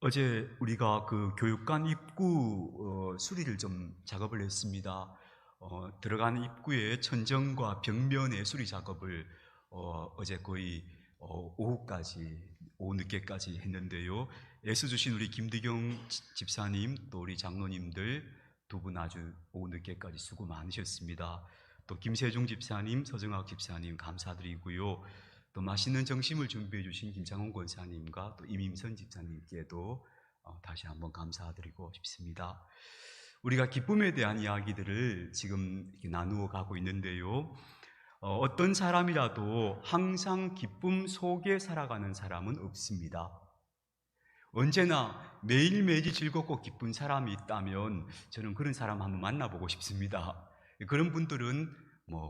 어제 우리가 그 교육관 입구 수리를 좀 작업을 했습니다. 들어가는 입구에 천정과 벽면의 수리 작업을 어제 거의 오후까지, 오후 늦게까지 했는데요. 애써 주신 우리 김두경 집사님, 또 우리 장로님들 두 분 아주 오후 늦게까지 수고 많으셨습니다. 또 김세중 집사님, 서정학 집사님 감사드리고요. 또 맛있는 점심을 준비해 주신 김창훈 권사님과 또 임임선 집사님께도 다시 한번 감사드리고 싶습니다. 우리가 기쁨에 대한 이야기들을 지금 이렇게 나누어 가고 있는데요. 어떤 사람이라도 항상 기쁨 속에 살아가는 사람은 없습니다. 언제나 매일매일이 즐겁고 기쁜 사람이 있다면 저는 그런 사람 한번 만나보고 싶습니다. 그런 분들은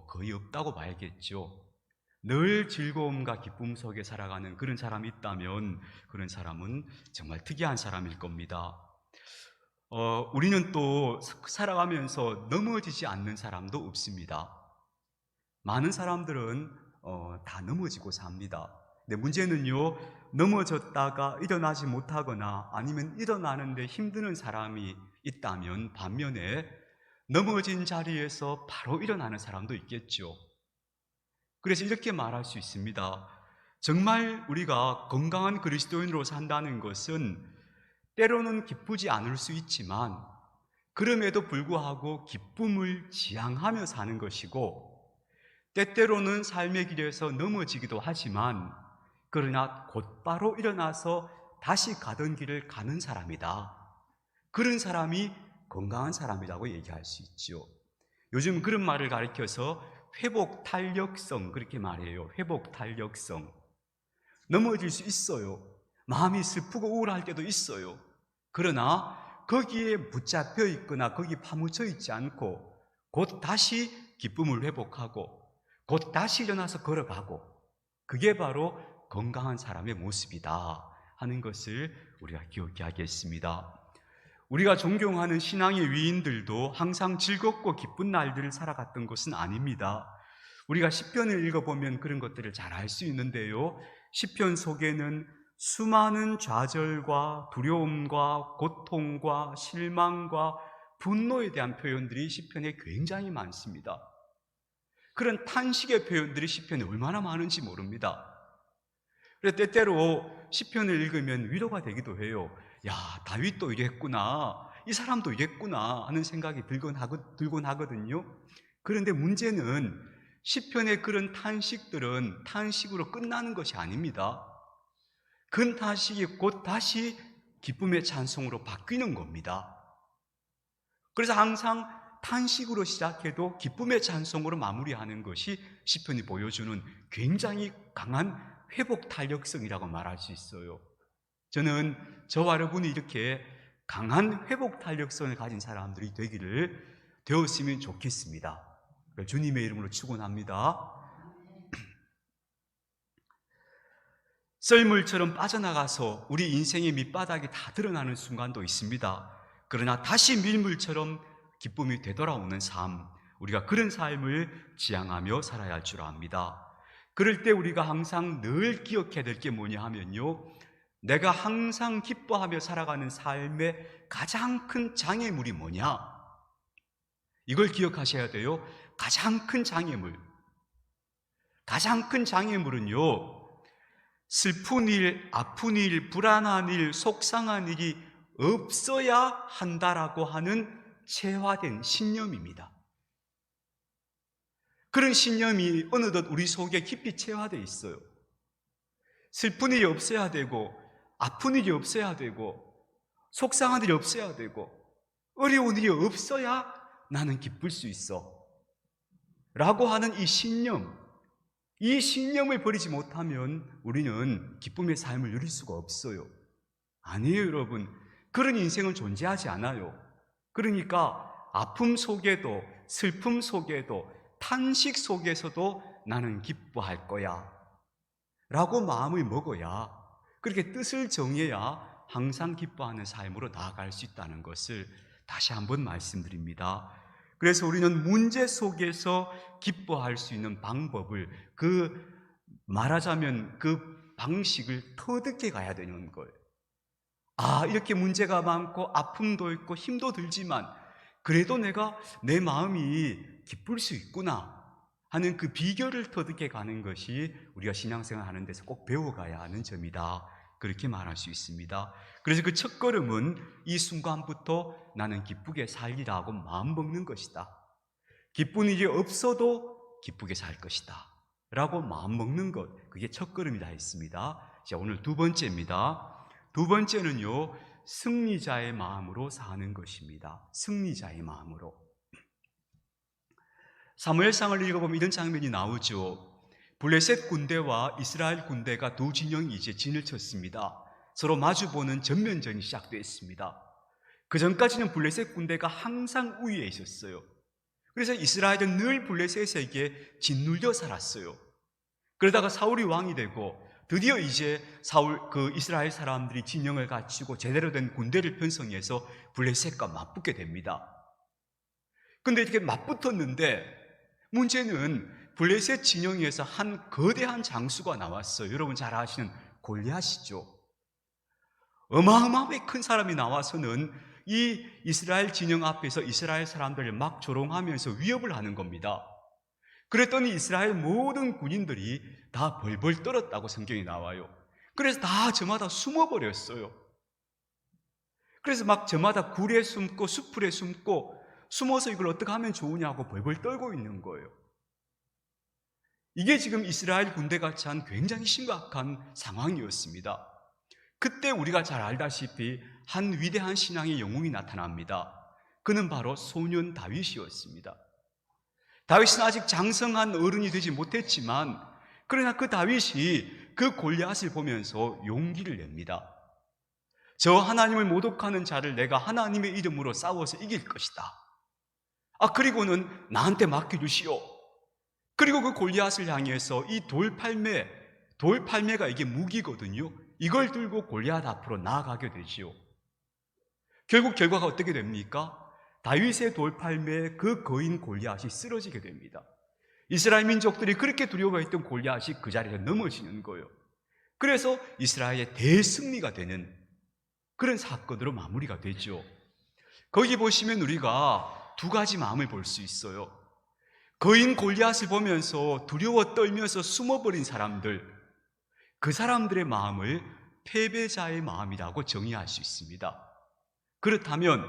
거의 없다고 봐야겠죠. 늘 즐거움과 기쁨 속에 살아가는 그런 사람이 있다면 그런 사람은 정말 특이한 사람일 겁니다. 우리는 또 살아가면서 넘어지지 않는 사람도 없습니다. 많은 사람들은 다 넘어지고 삽니다. 근데 문제는요, 넘어졌다가 일어나지 못하거나 아니면 일어나는데 힘드는 사람이 있다면 반면에 넘어진 자리에서 바로 일어나는 사람도 있겠죠. 그래서 이렇게 말할 수 있습니다. 정말 우리가 건강한 그리스도인으로 산다는 것은 때로는 기쁘지 않을 수 있지만 그럼에도 불구하고 기쁨을 지향하며 사는 것이고, 때때로는 삶의 길에서 넘어지기도 하지만 그러나 곧바로 일어나서 다시 가던 길을 가는 사람이다. 그런 사람이 건강한 사람이라고 얘기할 수 있죠. 요즘 그런 말을 가리켜서 회복 탄력성, 그렇게 말해요. 회복 탄력성. 넘어질 수 있어요. 마음이 슬프고 우울할 때도 있어요. 그러나 거기에 붙잡혀 있거나 거기 파묻혀 있지 않고 곧 다시 기쁨을 회복하고 곧 다시 일어나서 걸어가고, 그게 바로 건강한 사람의 모습이다 하는 것을 우리가 기억해야겠습니다. 우리가 존경하는 신앙의 위인들도 항상 즐겁고 기쁜 날들을 살아갔던 것은 아닙니다. 우리가 시편을 읽어보면 그런 것들을 잘 알 수 있는데요. 시편 속에는 수많은 좌절과 두려움과 고통과 실망과 분노에 대한 표현들이 시편에 굉장히 많습니다. 그런 탄식의 표현들이 시편에 얼마나 많은지 모릅니다. 그래서 때때로 시편을 읽으면 위로가 되기도 해요. 야, 다윗도 이랬구나, 이 사람도 이랬구나 하는 생각이 들곤 하거든요. 그런데 문제는 시편의 그런 탄식들은 탄식으로 끝나는 것이 아닙니다. 그 탄식이 곧 다시 기쁨의 찬송으로 바뀌는 겁니다. 그래서 항상 탄식으로 시작해도 기쁨의 찬송으로 마무리하는 것이 시편이 보여주는 굉장히 강한 회복 탄력성이라고 말할 수 있어요. 저는 저와 여러분이 이렇게 강한 회복 탄력성을 가진 사람들이 되었으면 좋겠습니다. 주님의 이름으로 축원합니다. 썰물처럼 빠져나가서 우리 인생의 밑바닥이 다 드러나는 순간도 있습니다. 그러나 다시 밀물처럼 기쁨이 되돌아오는 삶, 우리가 그런 삶을 지향하며 살아야 할 줄 압니다. 그럴 때 우리가 항상 늘 기억해야 될 게 뭐냐 하면요, 내가 항상 기뻐하며 살아가는 삶의 가장 큰 장애물이 뭐냐? 이걸 기억하셔야 돼요. 가장 큰 장애물은요, 슬픈 일, 아픈 일, 불안한 일, 속상한 일이 없어야 한다라고 하는 체화된 신념입니다. 그런 신념이 어느덧 우리 속에 깊이 체화되어 있어요. 슬픈 일이 없어야 되고, 아픈 일이 없어야 되고, 속상한 일이 없어야 되고, 어려운 일이 없어야 나는 기쁠 수 있어 라고 하는 이 신념을 버리지 못하면 우리는 기쁨의 삶을 누릴 수가 없어요. 아니에요, 여러분. 그런 인생은 존재하지 않아요. 그러니까 아픔 속에도, 슬픔 속에도, 탄식 속에서도 나는 기뻐할 거야 라고 마음을 먹어야, 그렇게 뜻을 정해야 항상 기뻐하는 삶으로 나아갈 수 있다는 것을 다시 한번 말씀드립니다. 그래서 우리는 문제 속에서 기뻐할 수 있는 방법을, 말하자면 그 방식을 터득해 가야 되는 거예요. 이렇게 문제가 많고 아픔도 있고 힘도 들지만 그래도 내가 내 마음이 기쁠 수 있구나 하는 그 비결을 터득해 가는 것이 우리가 신앙생활 하는 데서 꼭 배워가야 하는 점이다, 그렇게 말할 수 있습니다. 그래서 그 첫걸음은 이 순간부터 나는 기쁘게 살리라 하고 마음먹는 것이다. 기쁜 일이 없어도 기쁘게 살 것이다 라고 마음먹는 것, 그게 첫걸음이다 했습니다. 자, 오늘 두 번째입니다. 두 번째는요, 승리자의 마음으로 사는 것입니다. 승리자의 마음으로. 사무엘상을 읽어보면 이런 장면이 나오죠. 블레셋 군대와 이스라엘 군대가 두 진영이 이제 진을 쳤습니다. 서로 마주보는 전면전이 시작됐습니다. 그 전까지는 블레셋 군대가 항상 우위에 있었어요. 그래서 이스라엘은 늘 블레셋에게 짓눌려 살았어요. 그러다가 사울이 왕이 되고 드디어 이제 이스라엘 사람들이 진영을 갖추고 제대로 된 군대를 편성해서 블레셋과 맞붙게 됩니다. 근데 이렇게 맞붙었는데 문제는 블레셋 진영에서 한 거대한 장수가 나왔어요. 여러분 잘 아시는 골리앗이죠. 어마어마하게 큰 사람이 나와서는 이 이스라엘 진영 앞에서 이스라엘 사람들을 막 조롱하면서 위협을 하는 겁니다. 그랬더니 이스라엘 모든 군인들이 다 벌벌 떨었다고 성경이 나와요. 그래서 다 저마다 숨어버렸어요. 그래서 막 저마다 굴에 숨고 수풀에 숨고 숨어서 이걸 어떻게 하면 좋으냐고 벌벌 떨고 있는 거예요. 이게 지금 이스라엘 군대가 처한 굉장히 심각한 상황이었습니다. 그때 우리가 잘 알다시피 한 위대한 신앙의 영웅이 나타납니다. 그는 바로 소년 다윗이었습니다. 다윗은 아직 장성한 어른이 되지 못했지만 그러나 그 다윗이 그 골리앗을 보면서 용기를 냅니다. 저 하나님을 모독하는 자를 내가 하나님의 이름으로 싸워서 이길 것이다. 그리고는 나한테 맡겨주시오. 그리고 그 골리앗을 향해서 이 돌팔매가 이게 무기거든요. 이걸 들고 골리앗 앞으로 나아가게 되지요. 결국 결과가 어떻게 됩니까? 다윗의 돌팔매에 그 거인 골리앗이 쓰러지게 됩니다. 이스라엘 민족들이 그렇게 두려워했던 골리앗이 그 자리에 넘어지는 거예요. 그래서 이스라엘의 대승리가 되는 그런 사건으로 마무리가 되죠. 거기 보시면 우리가 두 가지 마음을 볼 수 있어요. 거인 골리앗을 보면서 두려워 떨면서 숨어버린 사람들, 그 사람들의 마음을 패배자의 마음이라고 정의할 수 있습니다. 그렇다면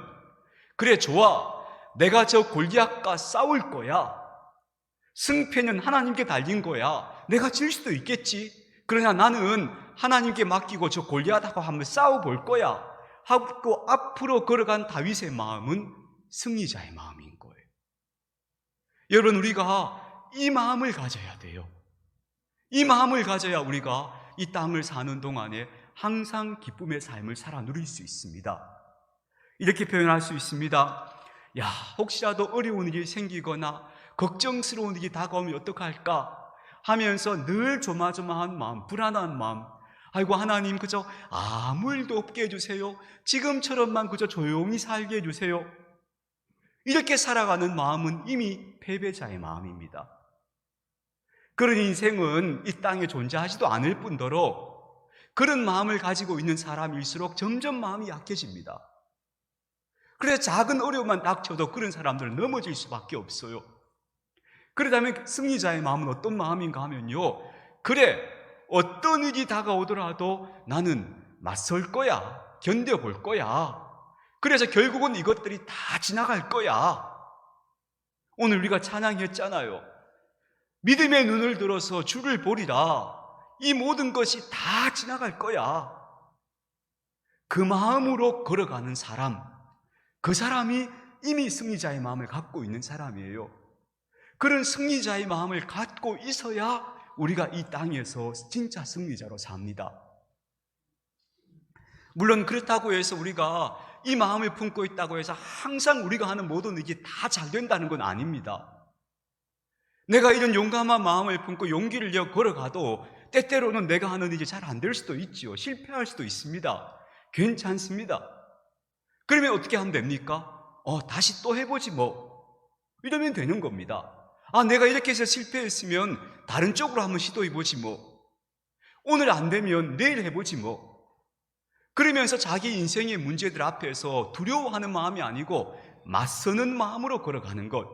그래 좋아, 내가 저 골리앗과 싸울 거야. 승패는 하나님께 달린 거야. 내가 질 수도 있겠지. 그러나 나는 하나님께 맡기고 저 골리앗하고 한번 싸워볼 거야 하고 앞으로 걸어간 다윗의 마음은 승리자의 마음인 거예요. 여러분, 우리가 이 마음을 가져야 돼요. 이 마음을 가져야 우리가 이 땅을 사는 동안에 항상 기쁨의 삶을 살아 누릴 수 있습니다. 이렇게 표현할 수 있습니다. 혹시라도 어려운 일이 생기거나 걱정스러운 일이 다가오면 어떡할까 하면서 늘 조마조마한 마음, 불안한 마음, 아이고 하나님 그저 아무 일도 없게 해주세요. 지금처럼만 그저 조용히 살게 해주세요. 이렇게 살아가는 마음은 이미 패배자의 마음입니다. 그런 인생은 이 땅에 존재하지도 않을 뿐더러 그런 마음을 가지고 있는 사람일수록 점점 마음이 약해집니다. 그래서 작은 어려움만 닥쳐도 그런 사람들은 넘어질 수밖에 없어요. 그렇다면 승리자의 마음은 어떤 마음인가 하면요, 그래 어떤 일이 다가오더라도 나는 맞설 거야, 견뎌볼 거야. 그래서 결국은 이것들이 다 지나갈 거야. 오늘 우리가 찬양했잖아요. 믿음의 눈을 들어서 주를 보리라. 이 모든 것이 다 지나갈 거야. 그 마음으로 걸어가는 사람, 그 사람이 이미 승리자의 마음을 갖고 있는 사람이에요. 그런 승리자의 마음을 갖고 있어야 우리가 이 땅에서 진짜 승리자로 삽니다. 물론 그렇다고 해서 우리가 이 마음을 품고 있다고 해서 항상 우리가 하는 모든 일이 다 잘 된다는 건 아닙니다. 내가 이런 용감한 마음을 품고 용기를 내 걸어가도 때때로는 내가 하는 일이 잘 안 될 수도 있지요. 실패할 수도 있습니다. 괜찮습니다. 그러면 어떻게 하면 됩니까? 다시 또 해보지 뭐. 이러면 되는 겁니다. 내가 이렇게 해서 실패했으면 다른 쪽으로 한번 시도해보지 뭐. 오늘 안 되면 내일 해보지 뭐. 그러면서 자기 인생의 문제들 앞에서 두려워하는 마음이 아니고 맞서는 마음으로 걸어가는 것,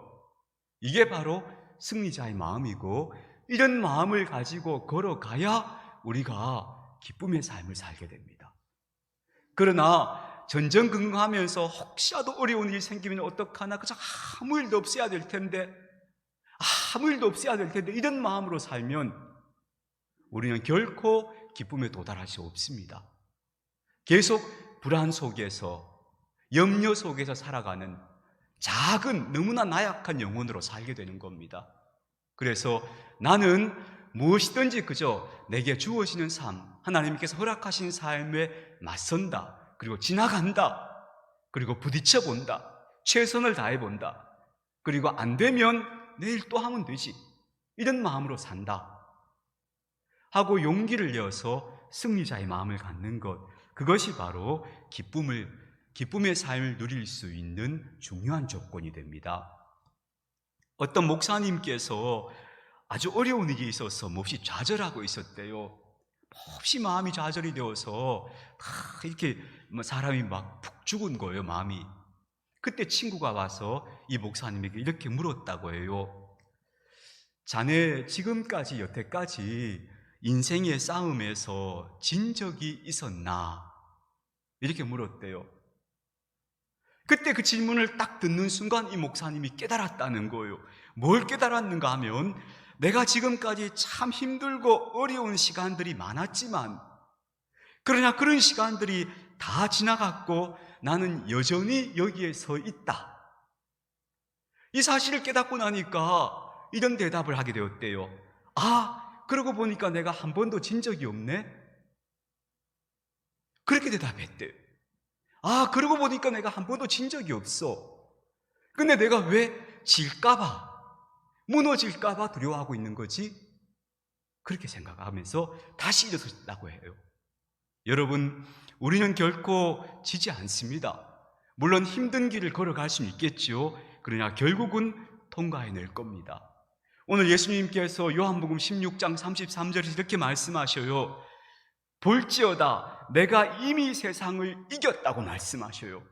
이게 바로 승리자의 마음이고, 이런 마음을 가지고 걸어가야 우리가 기쁨의 삶을 살게 됩니다. 그러나 전전긍긍하면서 혹시라도 어려운 일이 생기면 어떡하나, 그저 아무 일도 없어야 될 텐데, 이런 마음으로 살면 우리는 결코 기쁨에 도달할 수 없습니다. 계속 불안 속에서, 염려 속에서 살아가는 작은, 너무나 나약한 영혼으로 살게 되는 겁니다. 그래서 나는 무엇이든지 그저 내게 주어지는 삶, 하나님께서 허락하신 삶에 맞선다, 그리고 지나간다, 그리고 부딪혀본다, 최선을 다해본다, 그리고 안 되면 내일 또 하면 되지, 이런 마음으로 산다 하고 용기를 내어서 승리자의 마음을 갖는 것, 그것이 바로 기쁨의 삶을 누릴 수 있는 중요한 조건이 됩니다. 어떤 목사님께서 아주 어려운 일이 있어서 몹시 좌절하고 있었대요. 몹시 마음이 좌절이 되어서 이렇게 사람이 막 푹 죽은 거예요, 마음이. 그때 친구가 와서 이 목사님에게 이렇게 물었다고 해요. 자네 지금까지 여태까지 인생의 싸움에서 진 적이 있었나? 이렇게 물었대요. 그때 그 질문을 딱 듣는 순간 이 목사님이 깨달았다는 거예요. 뭘 깨달았는가 하면, 내가 지금까지 참 힘들고 어려운 시간들이 많았지만, 그러나 그런 시간들이 다 지나갔고 나는 여전히 여기에 서 있다, 이 사실을 깨닫고 나니까 이런 대답을 하게 되었대요. 그러고 보니까 내가 한 번도 진 적이 없네? 그렇게 대답했대요. 그러고 보니까 내가 한 번도 진 적이 없어. 근데 내가 왜 질까봐, 무너질까봐 두려워하고 있는 거지? 그렇게 생각하면서 다시 일어섰다고 해요. 여러분, 우리는 결코 지지 않습니다. 물론 힘든 길을 걸어갈 수는 있겠죠. 그러나 결국은 통과해낼 겁니다. 오늘 예수님께서 요한복음 16장 33절에서 이렇게 말씀하셔요. 볼지어다 내가 이미 세상을 이겼다고 말씀하셔요.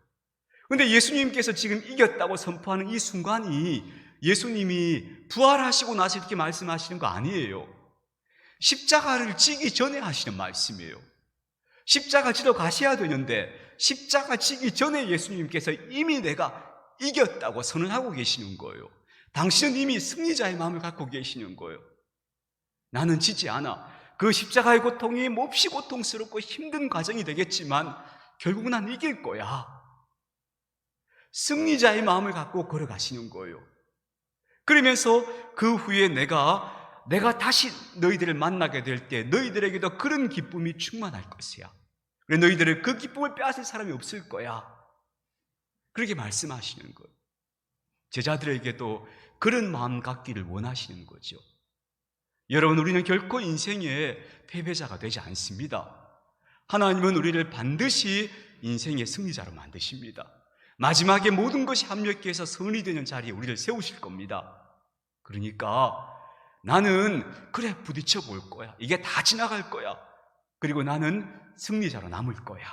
그런데 예수님께서 지금 이겼다고 선포하는 이 순간이 예수님이 부활하시고 나서 이렇게 말씀하시는 거 아니에요. 십자가를 지기 전에 하시는 말씀이에요. 십자가 지러 가셔야 되는데 십자가 지기 전에 예수님께서 이미 내가 이겼다고 선언하고 계시는 거예요. 당신은 이미 승리자의 마음을 갖고 계시는 거예요. 나는 지지 않아. 그 십자가의 고통이 몹시 고통스럽고 힘든 과정이 되겠지만 결국 난 이길 거야. 승리자의 마음을 갖고 걸어가시는 거예요. 그러면서 그 후에 내가 다시 너희들을 만나게 될 때 너희들에게도 그런 기쁨이 충만할 것이야. 그래, 너희들은 그 기쁨을 빼앗을 사람이 없을 거야. 그렇게 말씀하시는 거예요. 제자들에게도 그런 마음 갖기를 원하시는 거죠. 여러분, 우리는 결코 인생의 패배자가 되지 않습니다. 하나님은 우리를 반드시 인생의 승리자로 만드십니다. 마지막에 모든 것이 합력해서 선이 되는 자리에 우리를 세우실 겁니다. 그러니까 나는 그래 부딪혀 볼 거야. 이게 다 지나갈 거야. 그리고 나는 승리자로 남을 거야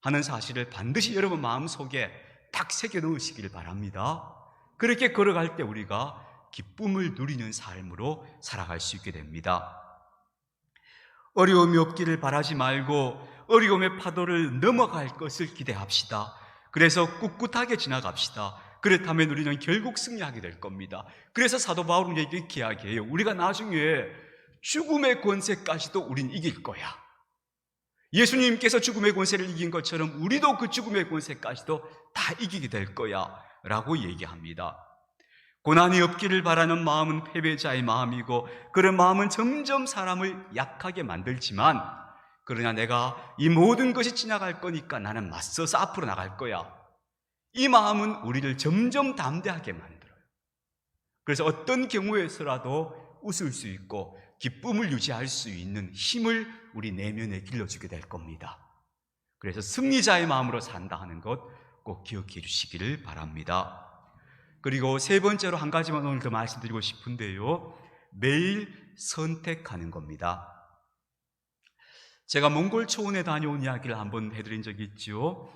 하는 사실을 반드시 여러분 마음속에 딱 새겨 넣으시기를 바랍니다. 그렇게 걸어갈 때 우리가 기쁨을 누리는 삶으로 살아갈 수 있게 됩니다. 어려움이 없기를 바라지 말고 어려움의 파도를 넘어갈 것을 기대합시다. 그래서 꿋꿋하게 지나갑시다. 그렇다면 우리는 결국 승리하게 될 겁니다. 그래서 사도 바울은 이렇게 이야기해요. 우리가 나중에 죽음의 권세까지도 우린 이길 거야. 예수님께서 죽음의 권세를 이긴 것처럼 우리도 그 죽음의 권세까지도 다 이기게 될 거야 라고 얘기합니다. 고난이 없기를 바라는 마음은 패배자의 마음이고 그런 마음은 점점 사람을 약하게 만들지만, 그러나 내가 이 모든 것이 지나갈 거니까 나는 맞서서 앞으로 나갈 거야, 이 마음은 우리를 점점 담대하게 만들어요. 그래서 어떤 경우에서라도 웃을 수 있고 기쁨을 유지할 수 있는 힘을 우리 내면에 길러주게 될 겁니다. 그래서 승리자의 마음으로 산다 하는 것 꼭 기억해 주시기를 바랍니다. 그리고 세 번째로 한 가지만 오늘 더 말씀드리고 싶은데요, 매일 선택하는 겁니다. 제가 몽골 초원에 다녀온 이야기를 한번 해드린 적이 있죠.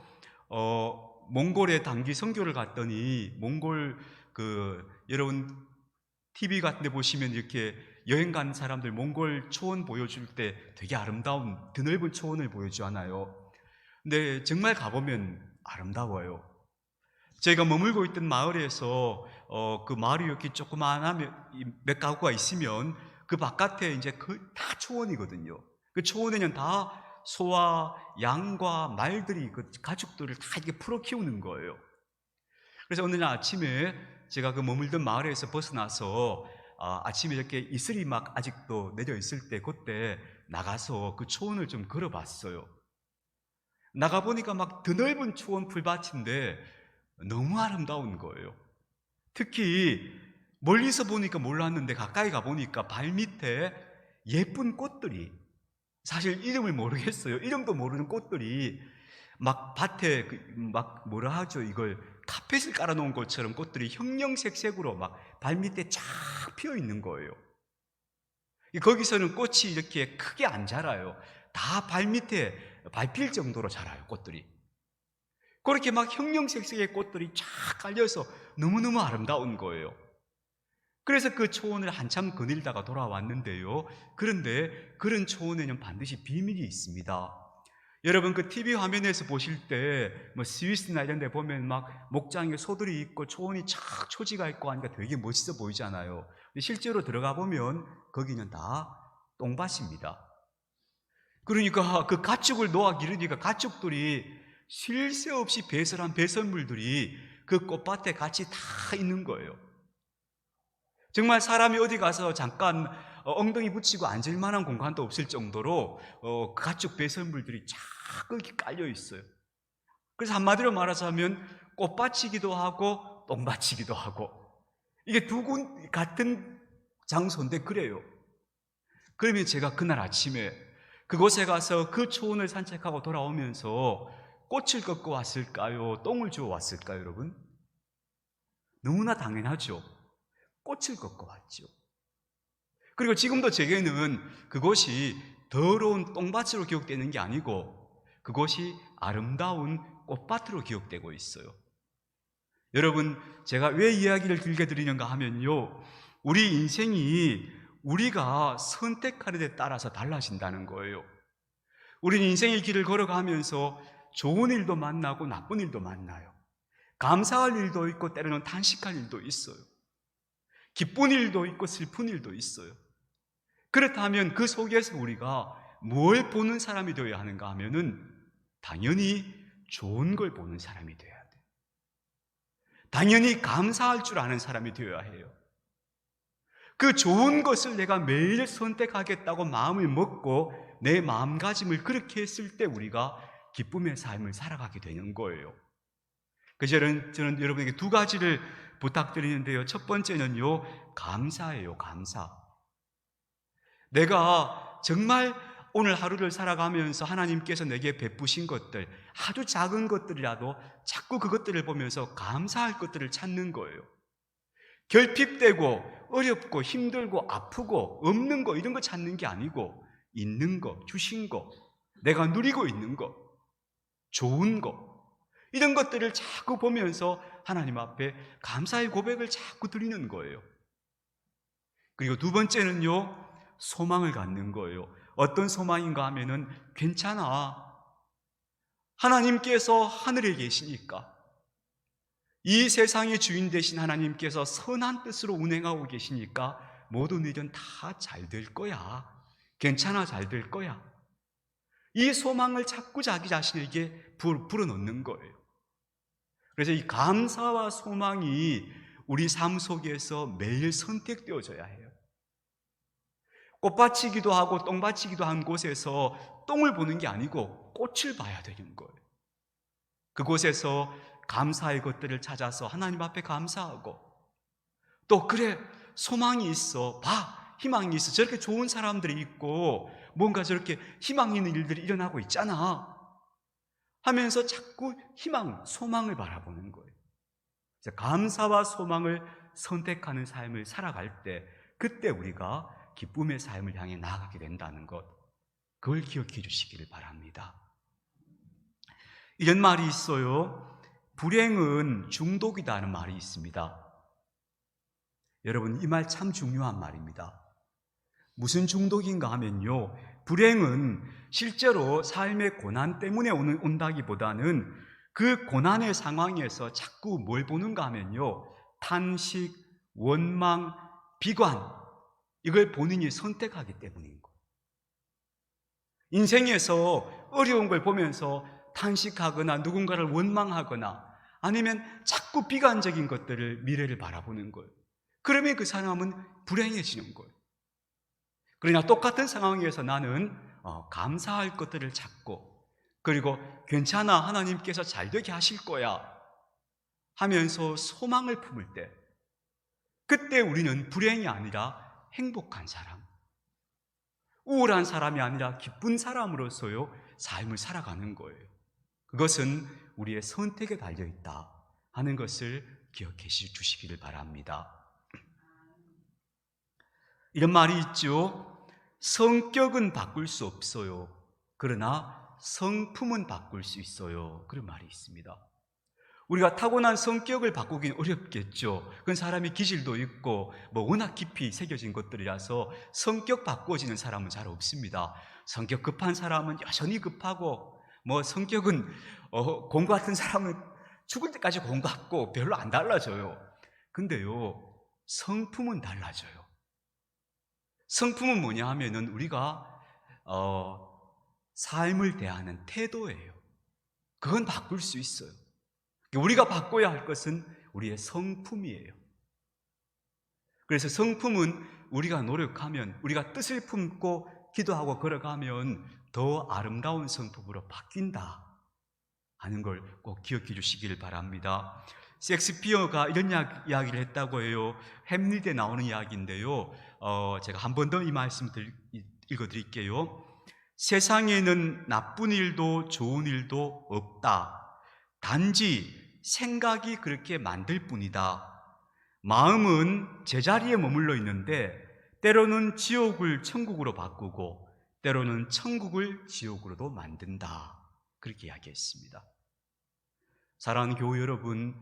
몽골에 단기 선교를 갔더니 몽골 여러분 TV 같은 데 보시면 이렇게 여행 간 사람들 몽골 초원 보여줄 때 되게 아름다운 드넓은 초원을 보여주잖아요. 근데 정말 가보면 아름다워요. 저희가 머물고 있던 마을에서 그 마을이 이렇게 조그만하면 몇 가구가 있으면 그 바깥에 이제 다 초원이거든요. 그 초원에는 다 소와 양과 말들이 그 가축들을 다 이렇게 풀어 키우는 거예요. 그래서 어느 날 아침에 제가 그 머물던 마을에서 벗어나서 아침에 이렇게 이슬이 막 아직도 내려 있을 때 그때 나가서 그 초원을 좀 걸어봤어요. 나가보니까 막 드넓은 초원 풀밭인데 너무 아름다운 거예요. 특히 멀리서 보니까 몰랐는데 가까이 가보니까 발밑에 예쁜 꽃들이, 사실 이름을 모르겠어요. 이름도 모르는 꽃들이 막 밭에 막 뭐라 하죠, 이걸 카펫을 깔아놓은 것처럼 꽃들이 형형색색으로 막 발밑에 쫙 피어 있는 거예요. 거기서는 꽃이 이렇게 크게 안 자라요. 다 발밑에 밟힐 정도로 자라요, 꽃들이. 그렇게 막 형형색색의 꽃들이 쫙 깔려서 너무너무 아름다운 거예요. 그래서 그 초원을 한참 거닐다가 돌아왔는데요. 그런데 그런 초원에는 반드시 비밀이 있습니다. 여러분 그 TV 화면에서 보실 때 뭐 스위스나 이런 데 보면 막 목장에 소들이 있고 초원이 쫙 초지가 있고 하니까 되게 멋있어 보이잖아요. 근데 실제로 들어가 보면 거기는 다 똥밭입니다. 그러니까 그 가축을 놓아 기르니까 가축들이 쉴 새 없이 배설한 배설물들이 그 꽃밭에 같이 다 있는 거예요. 정말 사람이 어디 가서 잠깐 엉덩이 붙이고 앉을 만한 공간도 없을 정도로 가축 배설물들이 자꾸 이렇게 깔려 있어요. 그래서 한마디로 말하자면 꽃밭이기도 하고 똥밭이기도 하고, 이게 두 군 같은 장소인데 그래요. 그러면 제가 그날 아침에 그곳에 가서 그 초원을 산책하고 돌아오면서 꽃을 걷고 왔을까요? 똥을 주워 왔을까요, 여러분? 너무나 당연하죠. 꽃을 걷고 왔죠. 그리고 지금도 제게는 그곳이 더러운 똥밭으로 기억되는 게 아니고 그곳이 아름다운 꽃밭으로 기억되고 있어요. 여러분, 제가 왜 이야기를 길게 드리는가 하면요, 우리 인생이 우리가 선택하는 데 따라서 달라진다는 거예요. 우리는 인생의 길을 걸어가면서 좋은 일도 만나고 나쁜 일도 만나요. 감사할 일도 있고 때로는 탄식할 일도 있어요. 기쁜 일도 있고 슬픈 일도 있어요. 그렇다면 그 속에서 우리가 뭘 보는 사람이 되어야 하는가 하면은 당연히 좋은 걸 보는 사람이 되어야 돼요. 당연히 감사할 줄 아는 사람이 되어야 해요. 그 좋은 것을 내가 매일 선택하겠다고 마음을 먹고 내 마음가짐을 그렇게 했을 때 우리가 기쁨의 삶을 살아가게 되는 거예요. 저는 여러분에게 두 가지를 부탁드리는데요. 첫 번째는요, 감사예요, 감사. 내가 정말 오늘 하루를 살아가면서 하나님께서 내게 베푸신 것들, 아주 작은 것들이라도 자꾸 그것들을 보면서 감사할 것들을 찾는 거예요. 결핍되고 어렵고 힘들고 아프고 없는 거 이런 거 찾는 게 아니고 있는 거, 주신 거, 내가 누리고 있는 거, 좋은 거, 이런 것들을 자꾸 보면서 하나님 앞에 감사의 고백을 자꾸 드리는 거예요. 그리고 두 번째는요, 소망을 갖는 거예요. 어떤 소망인가 하면은 괜찮아. 하나님께서 하늘에 계시니까, 이 세상의 주인 되신 하나님께서 선한 뜻으로 운행하고 계시니까 모든 일은 다 잘 될 거야. 괜찮아, 잘 될 거야. 이 소망을 자꾸 자기 자신에게 불어넣는 거예요. 그래서 이 감사와 소망이 우리 삶 속에서 매일 선택되어져야 해요. 꽃밭이기도 하고 똥밭이기도 한 곳에서 똥을 보는 게 아니고 꽃을 봐야 되는 거예요. 그곳에서 감사의 것들을 찾아서 하나님 앞에 감사하고, 또 그래, 소망이 있어, 봐, 희망이 있어, 저렇게 좋은 사람들이 있고 뭔가 저렇게 희망 있는 일들이 일어나고 있잖아 하면서 자꾸 희망, 소망을 바라보는 거예요. 감사와 소망을 선택하는 삶을 살아갈 때, 그때 우리가 기쁨의 삶을 향해 나아가게 된다는 것. 그걸 기억해 주시기를 바랍니다. 이런 말이 있어요. 불행은 중독이다 는 말이 있습니다. 여러분, 이 말 참 중요한 말입니다. 무슨 중독인가 하면요, 불행은 실제로 삶의 고난 때문에 온다기보다는 그 고난의 상황에서 자꾸 뭘 보는가 하면요, 탄식, 원망, 비관, 이걸 본인이 선택하기 때문인 거예요. 인생에서 어려운 걸 보면서 탄식하거나 누군가를 원망하거나 아니면 자꾸 비관적인 것들을, 미래를 바라보는 거예요. 그러면 그 사람은 불행해지는 거예요. 그러나 똑같은 상황에서 나는 감사할 것들을 찾고, 그리고 괜찮아, 하나님께서 잘 되게 하실 거야 하면서 소망을 품을 때, 그때 우리는 불행이 아니라 행복한 사람, 우울한 사람이 아니라 기쁜 사람으로서요 삶을 살아가는 거예요. 그것은 우리의 선택에 달려있다 하는 것을 기억해 주시기를 바랍니다. 이런 말이 있죠. 성격은 바꿀 수 없어요. 그러나 성품은 바꿀 수 있어요. 그런 말이 있습니다. 우리가 타고난 성격을 바꾸긴 어렵겠죠. 그건 사람이 기질도 있고 워낙 깊이 새겨진 것들이라서 성격 바꾸어지는 사람은 잘 없습니다. 성격 급한 사람은 여전히 급하고, 성격은 공부 같은 사람은 죽을 때까지 공부 같고 별로 안 달라져요. 근데요, 성품은 달라져요. 성품은 뭐냐 하면은 우리가 삶을 대하는 태도예요. 그건 바꿀 수 있어요. 우리가 바꿔야 할 것은 우리의 성품이에요. 그래서 성품은 우리가 노력하면, 우리가 뜻을 품고 기도하고 걸어가면 더 아름다운 성품으로 바뀐다 하는 걸 꼭 기억해 주시길 바랍니다. 셰익스피어가 이런 이야기를 했다고 해요. 햄릿에 나오는 이야기인데요, 제가 한 번 더 이 말씀 읽어드릴게요. 세상에는 나쁜 일도 좋은 일도 없다. 단지 생각이 그렇게 만들 뿐이다. 마음은 제자리에 머물러 있는데 때로는 지옥을 천국으로 바꾸고 때로는 천국을 지옥으로도 만든다. 그렇게 이야기했습니다. 사랑하는 교우 여러분,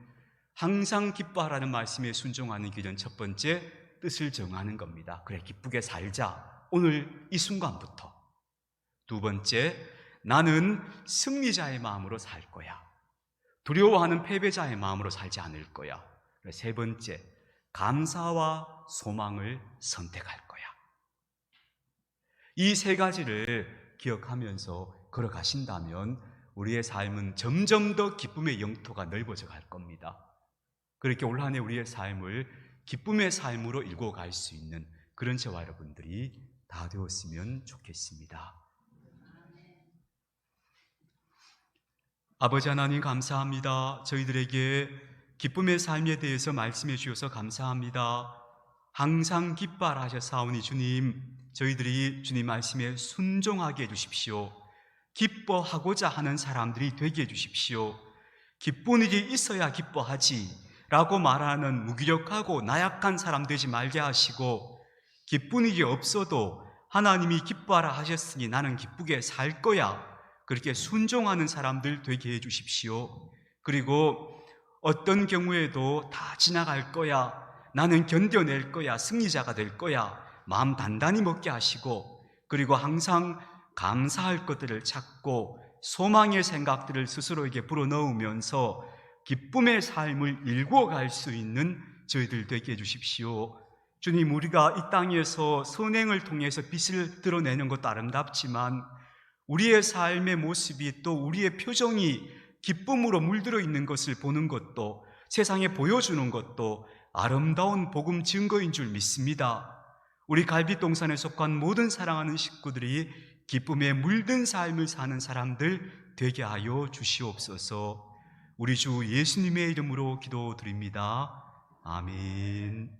항상 기뻐하라는 말씀에 순종하는 길은 첫 번째, 뜻을 정하는 겁니다. 그래, 기쁘게 살자, 오늘 이 순간부터. 두 번째, 나는 승리자의 마음으로 살 거야. 두려워하는 패배자의 마음으로 살지 않을 거야. 세 번째, 감사와 소망을 선택할 거야. 이 세 가지를 기억하면서 걸어가신다면 우리의 삶은 점점 더 기쁨의 영토가 넓어져 갈 겁니다. 그렇게 올 한 해 우리의 삶을 기쁨의 삶으로 일궈갈 수 있는 그런 저와 여러분들이 다 되었으면 좋겠습니다. 아버지 하나님, 감사합니다. 저희들에게 기쁨의 삶에 대해서 말씀해 주셔서 감사합니다. 항상 기뻐하라 하셨사오니 주님, 저희들이 주님 말씀에 순종하게 해주십시오. 기뻐하고자 하는 사람들이 되게 해주십시오. 기쁜 일이 있어야 기뻐하지 라고 말하는 무기력하고 나약한 사람 되지 말게 하시고, 기쁜 일이 없어도 하나님이 기뻐하라 하셨으니 나는 기쁘게 살 거야, 그렇게 순종하는 사람들 되게 해주십시오. 그리고 어떤 경우에도 다 지나갈 거야, 나는 견뎌낼 거야, 승리자가 될 거야, 마음 단단히 먹게 하시고, 그리고 항상 감사할 것들을 찾고 소망의 생각들을 스스로에게 불어넣으면서 기쁨의 삶을 일궈갈 수 있는 저희들 되게 해주십시오. 주님, 우리가 이 땅에서 선행을 통해서 빛을 드러내는 것도 아름답지만 우리의 삶의 모습이, 또 우리의 표정이 기쁨으로 물들어 있는 것을 보는 것도, 세상에 보여주는 것도 아름다운 복음 증거인 줄 믿습니다. 우리 갈빗동산에 속한 모든 사랑하는 식구들이 기쁨에 물든 삶을 사는 사람들 되게 하여 주시옵소서. 우리 주 예수님의 이름으로 기도드립니다. 아멘.